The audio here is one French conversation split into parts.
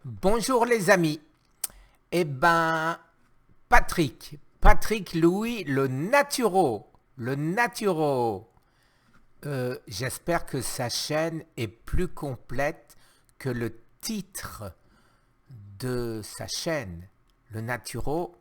Bonjour les amis. Eh ben, Patrick Louis, le naturo. J'espère que sa chaîne est plus complète que le titre de sa chaîne. Le naturo,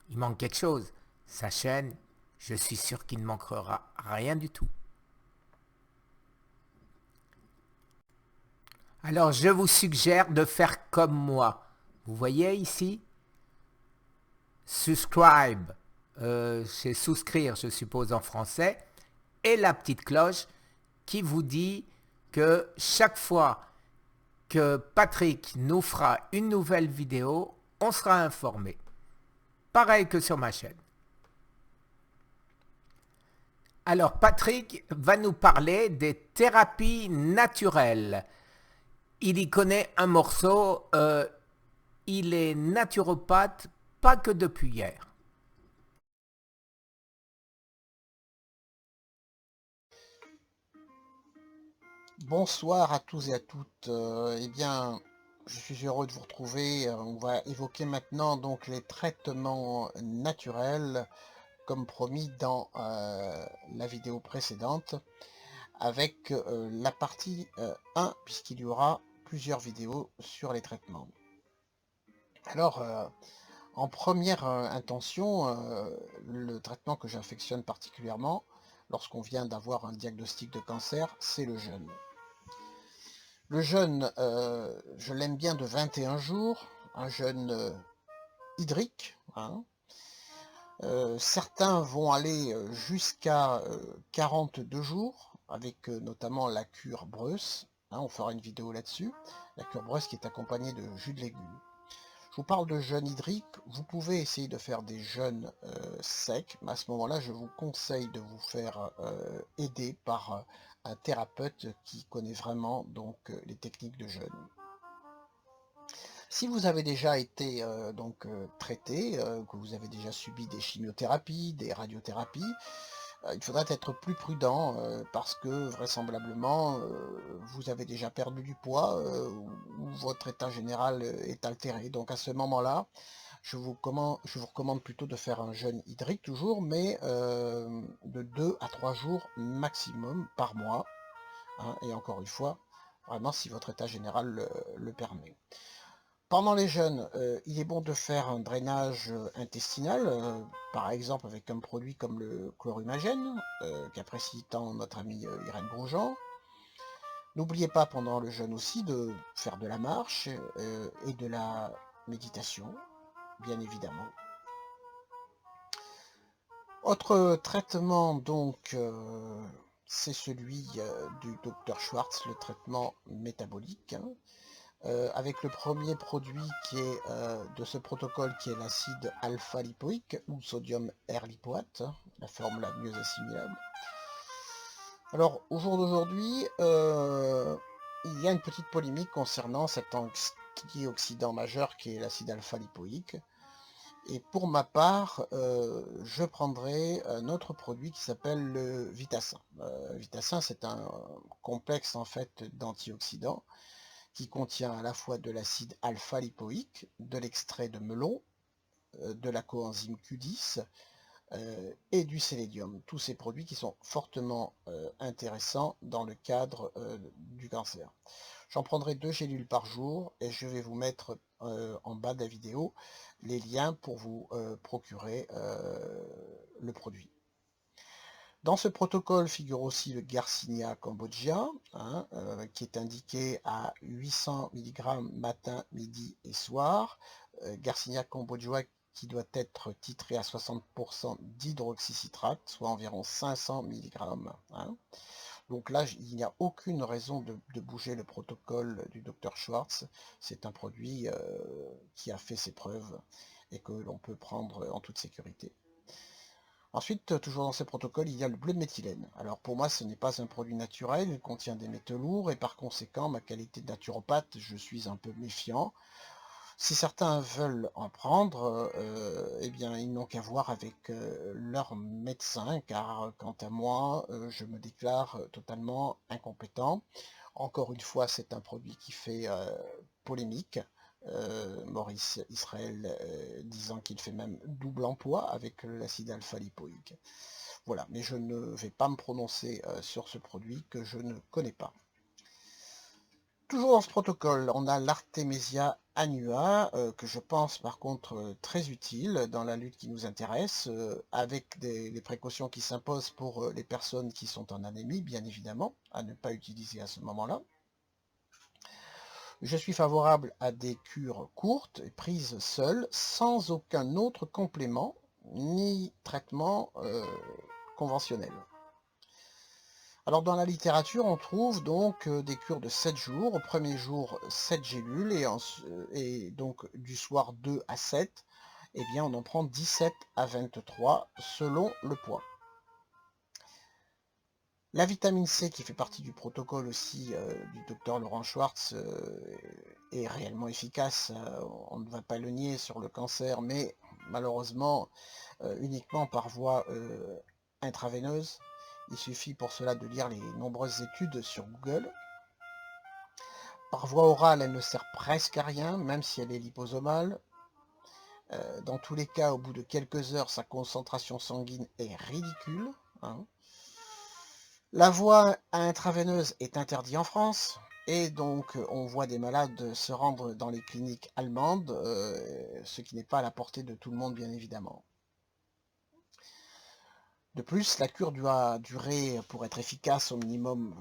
il manque quelque chose. Sa chaîne, je suis sûr qu'il ne manquera rien du tout. Alors je vous suggère de faire comme moi. Vous voyez ici, subscribe, c'est souscrire, je suppose en français, et la petite cloche qui vous dit que chaque fois que Patrick nous fera une nouvelle vidéo, on sera informé. Pareil que sur ma chaîne. Alors Patrick va nous parler des thérapies naturelles. Il y connaît un morceau, il est naturopathe pas que depuis hier. Bonsoir à tous et à toutes. Eh bien, je suis heureux de vous retrouver. On va évoquer maintenant donc les traitements naturels, comme promis dans la vidéo précédente, avec la partie 1, puisqu'il y aura plusieurs vidéos sur les traitements. Alors, en première intention, le traitement que j'affectionne particulièrement, lorsqu'on vient d'avoir un diagnostic de cancer, c'est le jeûne. Le jeûne, je l'aime bien de 21 jours, un jeûne hydrique, hein. Certains vont aller jusqu'à 42 jours, avec notamment la cure Breuss, hein, on fera une vidéo là-dessus, la cure Breuss qui est accompagnée de jus de légumes. Je vous parle de jeûne hydrique, vous pouvez essayer de faire des jeûnes secs, mais à ce moment-là, je vous conseille de vous faire aider par un thérapeute qui connaît vraiment donc les techniques de jeûne. Si vous avez déjà été traité, que vous avez déjà subi des chimiothérapies, des radiothérapies, il faudra être plus prudent parce que vraisemblablement vous avez déjà perdu du poids ou votre état général est altéré. Donc à ce moment-là, je vous recommande plutôt de faire un jeûne hydrique toujours, mais de 2 à 3 jours maximum par mois, hein, et encore une fois, vraiment si votre état général le permet. Pendant les jeûnes, il est bon de faire un drainage intestinal, par exemple avec un produit comme le chlorumagène, qu'apprécie tant notre amie Irène Grosjean. N'oubliez pas pendant le jeûne aussi de faire de la marche et de la méditation, bien évidemment. Autre traitement donc, c'est celui du docteur Schwartz, le traitement métabolique, hein. Avec le premier produit qui est de ce protocole qui est l'acide alpha-lipoïque ou sodium R-lipoate, la forme la mieux assimilable. Alors au jour d'aujourd'hui, il y a une petite polémique concernant cet antioxydant majeur qui est l'acide alpha-lipoïque. Et pour ma part, je prendrai un autre produit qui s'appelle le Vitacin. Vitacin, c'est un complexe en fait d'antioxydants qui contient à la fois de l'acide alpha-lipoïque, de l'extrait de melon, de la coenzyme Q10 et du sélénium. Tous ces produits qui sont fortement intéressants dans le cadre du cancer. J'en prendrai 2 gélules par jour et je vais vous mettre en bas de la vidéo les liens pour vous procurer le produit. Dans ce protocole figure aussi le Garcinia cambodgien, hein, qui est indiqué à 800 mg matin, midi et soir. Garcinia cambodgien qui doit être titré à 60% d'hydroxycitrate, soit environ 500 mg. Hein. Donc là, il n'y a aucune raison de bouger le protocole du Dr Schwartz. C'est un produit qui a fait ses preuves et que l'on peut prendre en toute sécurité. Ensuite, toujours dans ces protocoles, il y a le bleu de méthylène. Alors pour moi, ce n'est pas un produit naturel, il contient des métaux lourds et par conséquent, ma qualité de naturopathe, je suis un peu méfiant. Si certains veulent en prendre, eh bien, ils n'ont qu'à voir avec leur médecin, car quant à moi, je me déclare totalement incompétent. Encore une fois, c'est un produit qui fait polémique, Maurice Israël disant qu'il fait même double emploi avec l'acide alpha-lipoïque. Voilà, mais je ne vais pas me prononcer sur ce produit que je ne connais pas. Toujours dans ce protocole, on a l'Artemisia annua, que je pense par contre très utile dans la lutte qui nous intéresse, avec les précautions qui s'imposent pour les personnes qui sont en anémie, bien évidemment, à ne pas utiliser à ce moment-là. Je suis favorable à des cures courtes, prises seules, sans aucun autre complément, ni traitement conventionnel. Alors dans la littérature, on trouve donc des cures de 7 jours. Au premier jour, 7 gélules, et donc du soir 2 à 7, eh bien on en prend 17 à 23 selon le poids. La vitamine C, qui fait partie du protocole aussi du docteur Laurent Schwartz, est réellement efficace. On ne va pas le nier sur le cancer, mais malheureusement uniquement par voie intraveineuse. Il suffit pour cela de lire les nombreuses études sur Google. Par voie orale, elle ne sert presque à rien, même si elle est liposomale. Dans tous les cas, au bout de quelques heures, sa concentration sanguine est ridicule. Hein. La voie intraveineuse est interdite en France, et donc on voit des malades se rendre dans les cliniques allemandes, ce qui n'est pas à la portée de tout le monde, bien évidemment. De plus, la cure doit durer, pour être efficace, au minimum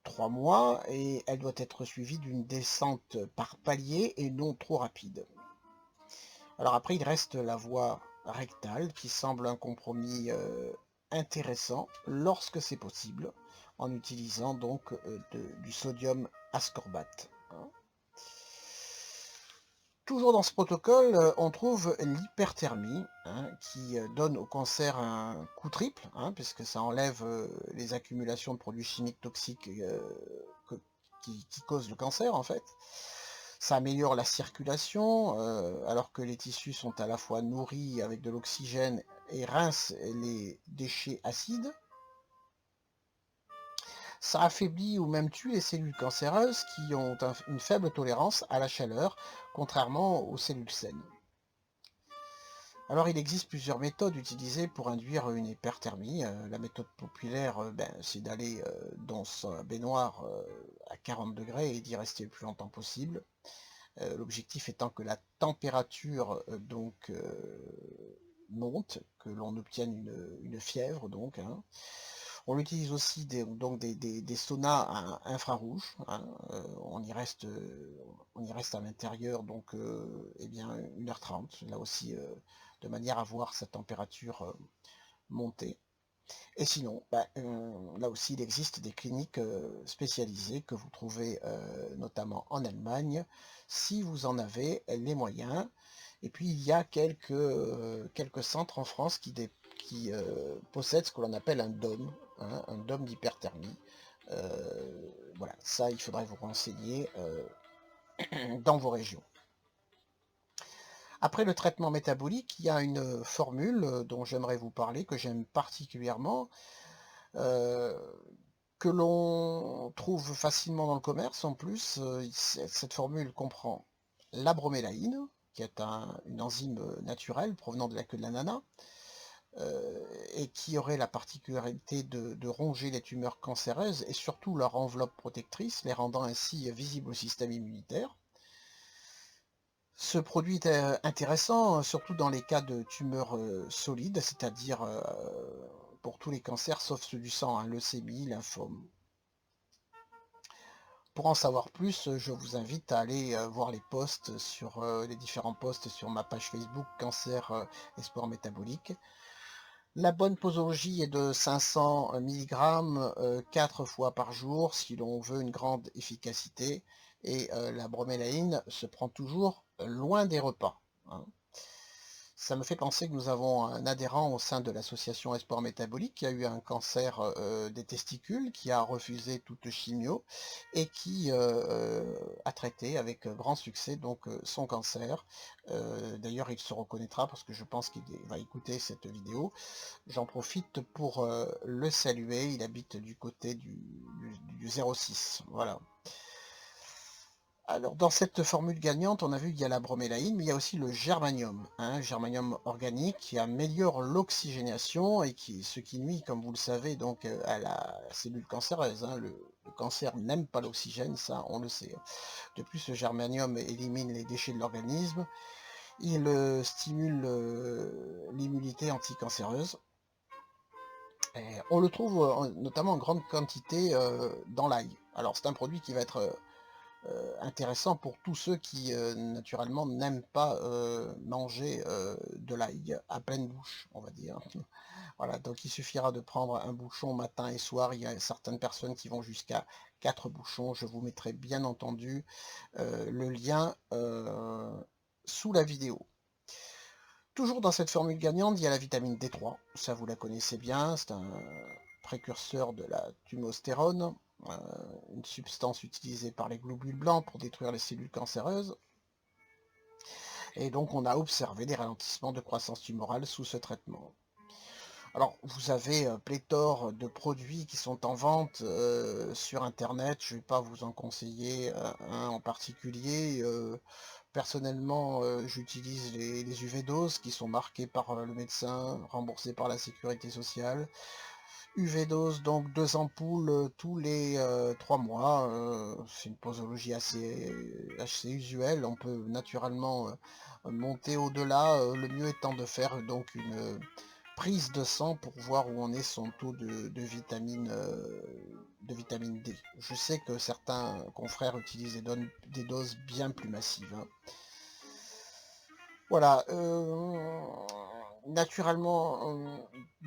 3 mois, et elle doit être suivie d'une descente par palier et non trop rapide. Alors après, il reste la voie rectale, qui semble un compromis intéressant lorsque c'est possible, en utilisant donc du sodium ascorbate. Hein. Toujours dans ce protocole, on trouve l'hyperthermie, hein, qui donne au cancer un coup triple, hein, puisque ça enlève les accumulations de produits chimiques toxiques qui causent le cancer en fait. Ça améliore la circulation, alors que les tissus sont à la fois nourris avec de l'oxygène et rince les déchets acides. Ça affaiblit ou même tue les cellules cancéreuses qui ont une faible tolérance à la chaleur, contrairement aux cellules saines. Alors il existe plusieurs méthodes utilisées pour induire une hyperthermie. La méthode populaire, c'est d'aller dans sa baignoire à 40 degrés et d'y rester le plus longtemps possible. L'objectif étant que la température monte, que l'on obtienne une fièvre donc. Hein. On utilise aussi des saunas à infrarouge. Hein. On y reste à l'intérieur donc eh bien 1h30, là aussi de manière à voir sa température monter. Et sinon, là aussi il existe des cliniques spécialisées que vous trouvez notamment en Allemagne, si vous en avez les moyens. Et puis il y a quelques centres en France qui possèdent ce que l'on appelle un dôme, hein, un dôme d'hyperthermie. Voilà, ça il faudrait vous renseigner dans vos régions. Après le traitement métabolique, il y a une formule dont j'aimerais vous parler, que j'aime particulièrement, que l'on trouve facilement dans le commerce. En plus, cette formule comprend la bromélaïne, qui est une enzyme naturelle provenant de la queue de l'ananas, et qui aurait la particularité de ronger les tumeurs cancéreuses et surtout leur enveloppe protectrice, les rendant ainsi visibles au système immunitaire. Ce produit est intéressant, surtout dans les cas de tumeurs solides, c'est-à-dire pour tous les cancers sauf ceux du sang, hein, leucémie, lymphome. Pour en savoir plus, je vous invite à aller voir les posts sur les différents posts sur ma page Facebook Cancer et Sport Métabolique. La bonne posologie est de 500 mg 4 fois par jour si l'on veut une grande efficacité, et la bromélaïne se prend toujours loin des repas. Hein. Ça me fait penser que nous avons un adhérent au sein de l'association Espoir Métabolique qui a eu un cancer des testicules, qui a refusé toute chimio et qui a traité avec grand succès donc son cancer. D'ailleurs il se reconnaîtra parce que je pense qu'il va écouter cette vidéo. J'en profite pour le saluer, il habite du côté du 06. Voilà. Alors, dans cette formule gagnante, on a vu qu'il y a la bromélaïne, mais il y a aussi le germanium, hein, germanium organique qui améliore l'oxygénation et ce qui nuit, comme vous le savez, donc à la cellule cancéreuse, hein. Le cancer n'aime pas l'oxygène, ça on le sait. De plus, le germanium élimine les déchets de l'organisme, il stimule l'immunité anticancéreuse. Et on le trouve notamment en grande quantité dans l'ail. Alors c'est un produit qui va être intéressant pour tous ceux qui naturellement n'aiment pas manger de l'ail à pleine bouche, on va dire. Voilà, donc il suffira de prendre un bouchon matin et soir. Il y a certaines personnes qui vont jusqu'à 4 bouchons. Je vous mettrai bien entendu le lien sous la vidéo. Toujours dans cette formule gagnante, il y a la vitamine D3, ça vous la connaissez bien, c'est un précurseur de la thumostérone, une substance utilisée par les globules blancs pour détruire les cellules cancéreuses. Et donc on a observé des ralentissements de croissance tumorale sous ce traitement. Alors vous avez pléthore de produits qui sont en vente sur internet, je ne vais pas vous en conseiller un en particulier. Personnellement, j'utilise les UV-doses qui sont marquées par le médecin, remboursées par la sécurité sociale. UV-dose, donc 2 ampoules tous les 3 mois. C'est une posologie assez usuelle. On peut naturellement monter au-delà. Le mieux étant de faire donc une prise de sang pour voir où en est son taux de vitamine D. Je sais que certains confrères utilisent des doses bien plus massives, hein. Voilà, naturellement,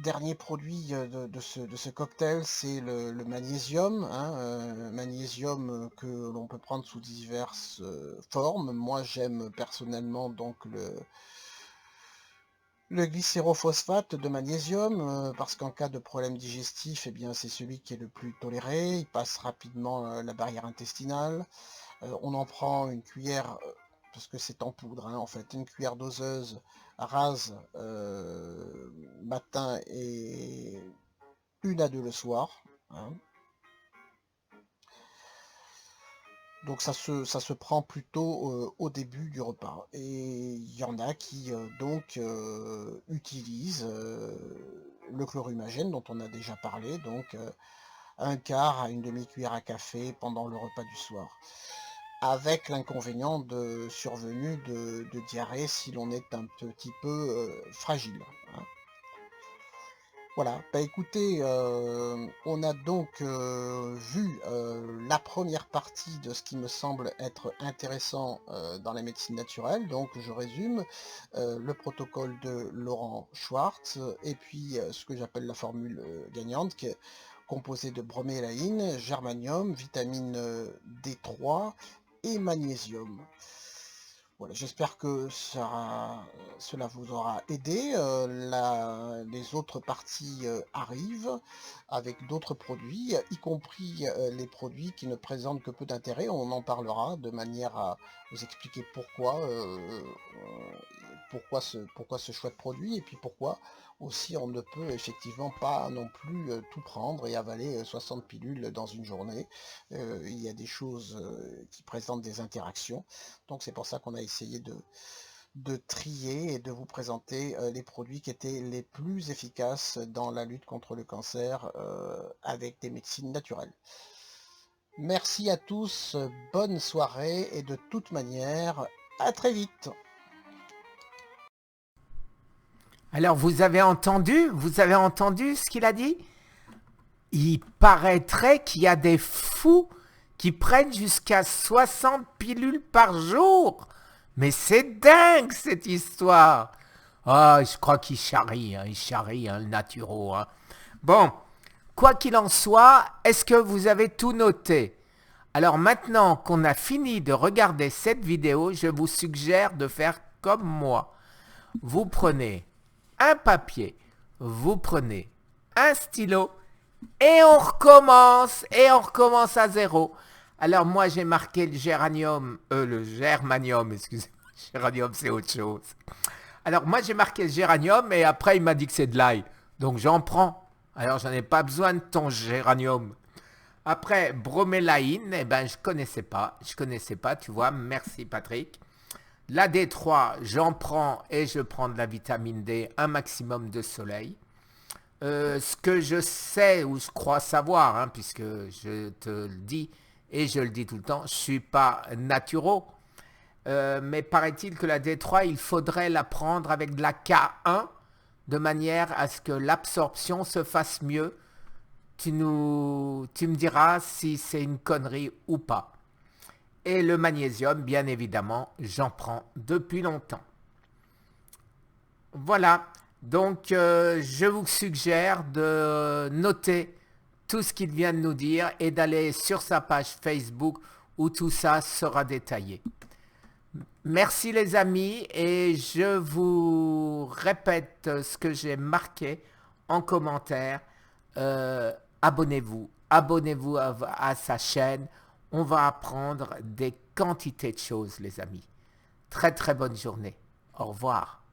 dernier produit de ce cocktail, c'est le magnésium, hein, magnésium que l'on peut prendre sous diverses formes. Moi, j'aime personnellement donc le glycérophosphate de magnésium, parce qu'en cas de problème digestif, eh bien, c'est celui qui est le plus toléré. Il passe rapidement la barrière intestinale. On en prend une cuillère, parce que c'est en poudre, hein, en fait, une cuillère doseuse rase matin et 1 à 2 le soir, hein. Donc ça se prend plutôt au début du repas. Et il y en a qui donc utilisent le chlorhumagène dont on a déjà parlé, donc un quart à une demi-cuillère à café pendant le repas du soir, avec l'inconvénient de survenue de diarrhée si l'on est un petit peu fragile, hein. Voilà, bah écoutez, on a donc vu la première partie de ce qui me semble être intéressant dans la médecine naturelle. Donc je résume, le protocole de Laurent Schwartz, et puis ce que j'appelle la formule gagnante, qui est composée de bromélaïne, germanium, vitamine D3 et magnésium. Voilà, j'espère que cela vous aura aidé. Les autres parties arrivent avec d'autres produits, y compris les produits qui ne présentent que peu d'intérêt. On en parlera de manière à vous expliquer pourquoi ce choix de produit, et puis pourquoi aussi on ne peut effectivement pas non plus tout prendre et avaler 60 pilules dans une journée. Il y a des choses qui présentent des interactions. Donc c'est pour ça qu'on a essayé de trier et de vous présenter les produits qui étaient les plus efficaces dans la lutte contre le cancer avec des médecines naturelles. Merci à tous, bonne soirée, et de toute manière, à très vite. Alors vous avez entendu ce qu'il a dit? Il paraîtrait qu'il y a des fous qui prennent jusqu'à 60 pilules par jour. Mais c'est dingue cette histoire. Ah, je crois qu'il charrie, le naturo, hein. Bon, quoi qu'il en soit, est-ce que vous avez tout noté? Alors maintenant qu'on a fini de regarder cette vidéo, je vous suggère de faire comme moi. Vous prenez un papier, vous prenez un stylo et on recommence à zéro. Alors moi j'ai marqué le germanium, excusez-moi, géranium c'est autre chose. Alors moi j'ai marqué le géranium et après il m'a dit que c'est de l'ail, donc j'en prends. Alors j'en ai pas besoin de ton géranium. Après, bromélaïne, eh ben, je connaissais pas, tu vois, merci Patrick. La D3, j'en prends et je prends de la vitamine D, un maximum de soleil. Ce que je sais ou je crois savoir, hein, puisque je te le dis et je le dis tout le temps, je ne suis pas naturo, mais paraît-il que la D3, il faudrait la prendre avec de la K1 de manière à ce que l'absorption se fasse mieux. Tu me diras si c'est une connerie ou pas. Et le magnésium, bien évidemment, j'en prends depuis longtemps. Voilà, donc je vous suggère de noter tout ce qu'il vient de nous dire et d'aller sur sa page Facebook où tout ça sera détaillé. Merci les amis et je vous répète ce que j'ai marqué en commentaire. Abonnez-vous à sa chaîne. On va apprendre des quantités de choses les amis. Très très bonne journée. Au revoir.